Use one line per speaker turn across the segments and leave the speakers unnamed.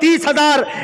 30,000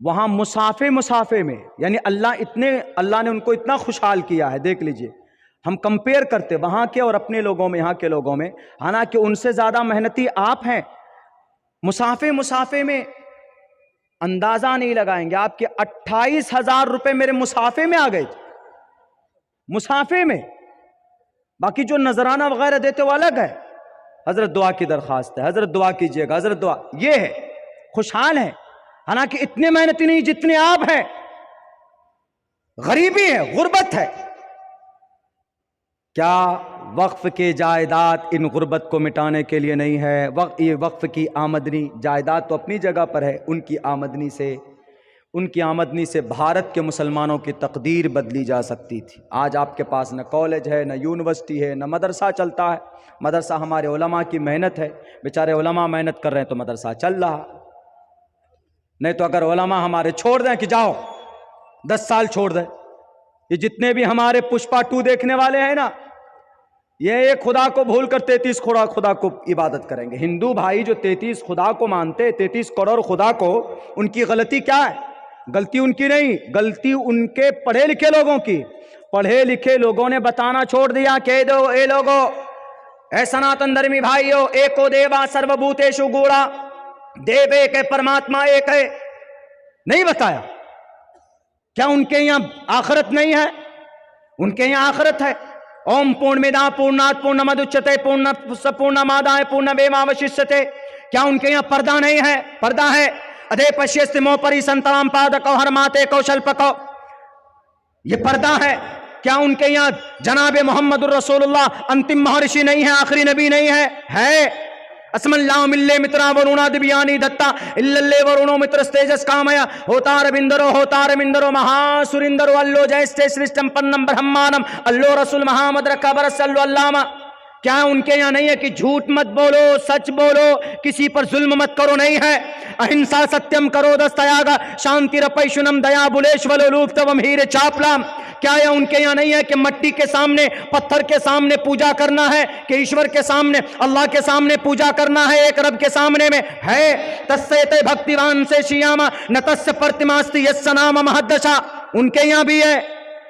وہاں مسافے میں یعنی اللہ نے ان کو اتنا خوشحال کیا ہے. دیکھ لیجئے, ہم کمپیئر کرتے وہاں کے اور اپنے لوگوں میں, یہاں کے لوگوں میں, حالانکہ ان سے زیادہ محنتی آپ ہیں. مسافے میں اندازہ نہیں لگائیں گے آپ کے 28,000 روپے میرے مسافے میں آ گئے تھے, مسافے میں. باقی جو نذرانہ وغیرہ دیتے وہ الگ ہے. حضرت دعا کی درخواست ہے, حضرت دعا کیجئے گا, حضرت دعا, یہ ہے, خوشحال ہے. حالانکہ اتنے محنتی نہیں جتنے آپ ہیں. غریبی ہے, غربت ہے. کیا وقف کے جائیداد ان غربت کو مٹانے کے لیے نہیں ہے؟ یہ وقف کی آمدنی, جائیداد تو اپنی جگہ پر ہے, ان کی آمدنی سے بھارت کے مسلمانوں کی تقدیر بدلی جا سکتی تھی. آج آپ کے پاس نہ کالج ہے, نہ یونیورسٹی ہے, نہ مدرسہ چلتا ہے. مدرسہ ہمارے علماء کی محنت ہے, بیچارے علماء محنت کر رہے ہیں تو مدرسہ چل رہا. نہیں تو اگر علماء ہمارے چھوڑ دیں کہ جاؤ 10 سال چھوڑ دیں, یہ جتنے بھی ہمارے پشپا 2 دیکھنے والے ہیں نا, یہ ایک خدا کو بھول کر 33 خدا کو عبادت کریں گے. ہندو بھائی جو 33 خدا کو مانتے, 33 کروڑ خدا کو, ان کی غلطی کیا ہے؟ غلطی ان کی نہیں, غلطی ان کے پڑھے لکھے لوگوں کی. پڑھے لکھے لوگوں نے بتانا چھوڑ دیا, کہہ دو اے لوگو, اے سناتن دھرمی بھائیو, ایکو دیوا سرو بھوتیشو گوڑا, دیو ایک ہے, پرماتما ایک ہے. نہیں بتایا. کیا ان کے یہاں آخرت نہیں ہے؟ ان کے یہاں آخرت ہے. اوم پورنمیدا پورنات پورنمدچتے پورنمادائے پورنمیواوششیتے. کیا ان کے یہاں پردہ نہیں ہے؟ پردہ ہے. ادھے پشیستمو پری سنترام پادکو ہر ماتے کو شلپکو, یہ پردہ ہے. کیا ان کے یہاں جناب محمد الرسول اللہ انتم مہرشی نہیں ہے, آخری نبی نہیں ہے؟ ہے. اسم اللہ ملے مترا ورونا دبیانی دتا اللہ ورونو متر ستیجس کامیا ہوتار بندرو مہا سرندرو اللو جیستے سرشٹم پنم برہمانم اللو رسول محمد رکھا برس اللہ علامہ. کیا ان کے یہاں نہیں ہے کہ جھوٹ مت بولو, سچ بولو, کسی پر ظلم مت کرو؟ نہیں ہے. اہنسا ستیم کرو دستیاگا شانتی رپیشنم دیا بلیشولو لوپتوم ہیر چاپلام. کیا یہ ان کے یہاں نہیں ہے کہ مٹی کے سامنے, پتھر کے سامنے پوجا کرنا ہے, کہ ایشور کے سامنے, اللہ کے سامنے پوجا کرنا ہے, ایک رب کے سامنے میں ہے. تسیتے بھکتیوان سے شیاما نتس پرتماستی یس نام مہدشا. ان کے یہاں بھی ہے.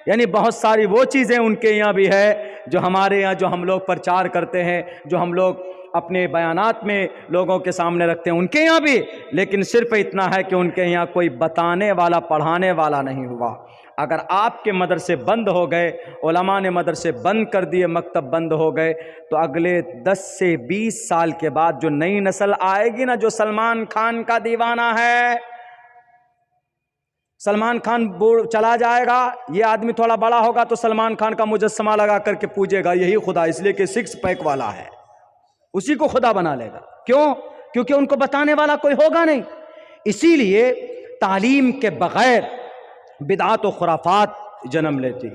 یعنی بہت ساری وہ چیزیں ان کے یہاں بھی ہے جو ہمارے یہاں, جو ہم لوگ پرچار کرتے ہیں, جو ہم لوگ اپنے بیانات میں لوگوں کے سامنے رکھتے ہیں, ان کے یہاں بھی. لیکن صرف اتنا ہے کہ ان کے یہاں کوئی بتانے والا, پڑھانے والا نہیں ہوا. اگر آپ کے مدرسے بند ہو گئے, علماء نے مدرسے بند کر دیے, مکتب بند ہو گئے, تو اگلے 10 سے 20 سال کے بعد جو نئی نسل آئے گی نا, جو سلمان خان کا دیوانہ ہے, سلمان خان چلا جائے گا, یہ آدمی تھوڑا بڑا ہوگا تو سلمان خان کا مجسمہ لگا کر کے پوجے گا یہی خدا, اس لیے کہ 6 پیک والا ہے, اسی کو خدا بنا لے گا. کیوں؟ کیونکہ ان کو بتانے والا کوئی ہوگا نہیں. اسی لیے تعلیم کے بغیر بدعات و خرافات جنم لیتی.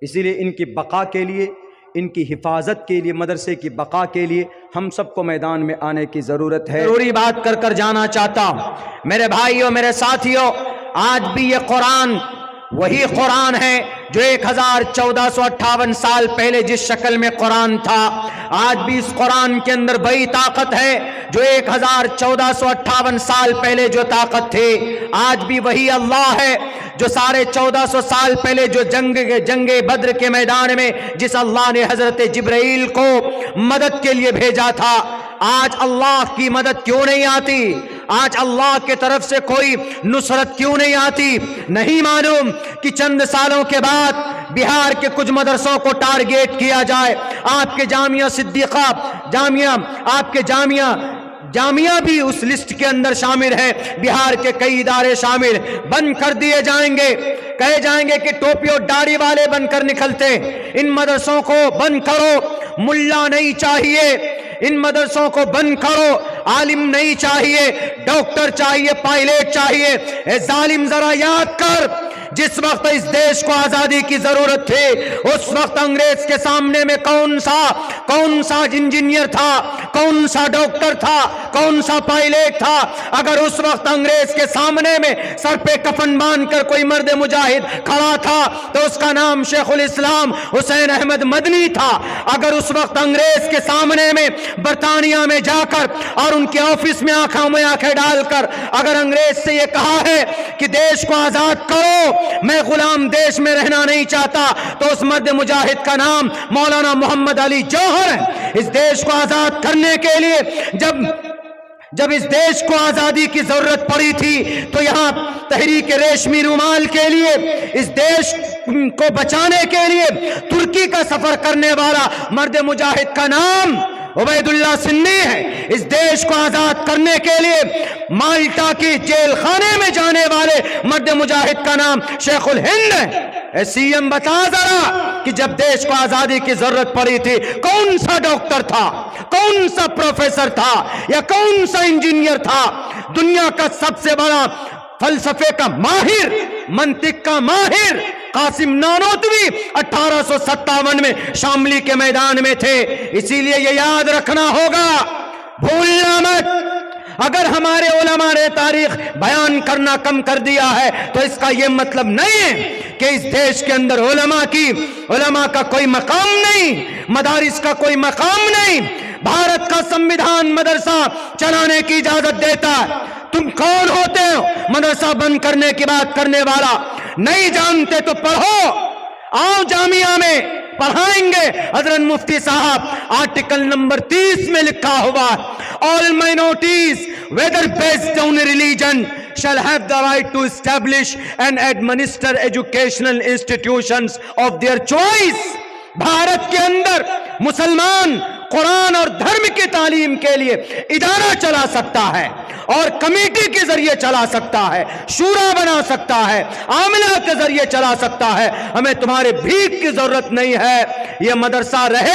اسی لیے ان کی بقا کے لیے, ان کی حفاظت کے لیے, مدرسے کی بقا کے لیے ہم سب کو میدان میں آنے کی ضرورت ہے. ضروری بات کر جانا چاہتا ہوں میرے بھائیوں, میرے ساتھیوں, آج بھی یہ قرآن وہی قرآن ہے جو 1458 سال پہلے جس شکل میں قرآن تھا, آج بھی اس قرآن کے اندر وہی طاقت ہے جو 1458 سال پہلے جو طاقت تھی. آج بھی وہی اللہ ہے جو 1450 سال پہلے جو جنگ بدر کے میدان میں جس اللہ نے حضرت جبرائیل کو مدد کے لیے بھیجا تھا. آج اللہ کی مدد کیوں نہیں آتی؟ آج اللہ کے طرف سے کوئی نصرت کیوں نہیں آتی؟ نہیں معلوم کہ چند سالوں کے بعد بہار کے کچھ مدرسوں کو ٹارگیٹ کیا جائے. آپ کے جامعہ صدیقہ آپ کے جامعہ بھی اس لسٹ کے اندر شامل ہے. بہار کے کئی ادارے شامل بند کر دیے جائیں گے, کہے جائیں گے کہ ٹوپی اور داڑھی والے بن کر نکلتے. ان مدرسوں کو بند کرو, ملا نہیں چاہیے. ان مدرسوں کو بند کرو, عالم نہیں چاہیے, ڈاکٹر چاہیے, پائلٹ چاہیے. اے ظالم ذرا یاد کر, جس وقت اس دیش کو آزادی کی ضرورت تھی اس وقت انگریز کے سامنے میں کون سا انجینئر تھا, کون سا ڈاکٹر تھا, کون سا پائلٹ تھا؟ اگر اس وقت انگریز کے سامنے میں سر پہ کفن باندھ کر کوئی مرد مجاہد کھڑا تھا تو اس کا نام شیخ الاسلام حسین احمد مدنی تھا. اگر اس وقت انگریز کے سامنے میں برطانیہ میں جا کر اور ان کے آفس میں آنکھوں میں آنکھیں ڈال کر اگر انگریز سے یہ کہا ہے کہ دیش کو آزاد کرو, میں غلام دیش میں رہنا نہیں چاہتا, تو اس مرد مجاہد کا نام مولانا محمد علی جوہر ہے. اس دیش کو آزاد کرنے کے لیے جب اس دیش کو آزادی کی ضرورت پڑی تھی تو یہاں تحریک ریشمی رومال کے لیے, اس دیش کو بچانے کے لیے ترکی کا سفر کرنے والا مرد مجاہد کا نام عبید اللہ سنی ہے. اس دیش کو آزاد کرنے کے لیے مالٹا کی جیل خانے میں جانے والے مرد مجاہد کا نام شیخ الہند ہے. سی ایم بتا ذرا کہ جب دیش کو آزادی کی ضرورت پڑی تھی کون سا ڈاکٹر تھا, کون سا پروفیسر تھا, یا کون سا انجینئر تھا؟ دنیا کا سب سے بڑا فلسفے کا ماہر, منطق کا ماہر قاسم نانوتوی 1857 میں شاملی کے میدان میں تھے. اسی لیے یہ یاد رکھنا ہوگا, بھولنا مت. اگر ہمارے علماء نے تاریخ بیان کرنا کم کر دیا ہے تو اس کا یہ مطلب نہیں ہے کہ اس دیش کے اندر علماء کا کوئی مقام نہیں, مدارس کا کوئی مقام نہیں. بھارت کا سمویدھان مدرسہ چلانے کی اجازت دیتا ہے. تم کون ہوتے ہو مدرسہ بند کرنے کی بات کرنے والا؟ نہیں جانتے تو پڑھو, آؤ جامعہ میں پڑھائیں گے. حضرت مفتی صاحب آرٹیکل نمبر 30 میں لکھا ہوا all minorities whether based on religion shall have the right to establish and administer educational institutions of their choice. Bharat کے اندر مسلمان قرآن اور دھرم کی تعلیم کے لیے ادارہ چلا سکتا ہے اور کمیٹی کے ذریعے چلا سکتا ہے, شورا بنا سکتا ہے, عاملہ کے ذریعے چلا سکتا ہے. ہمیں تمہارے بھیک کی ضرورت نہیں ہے. یہ مدرسہ رہے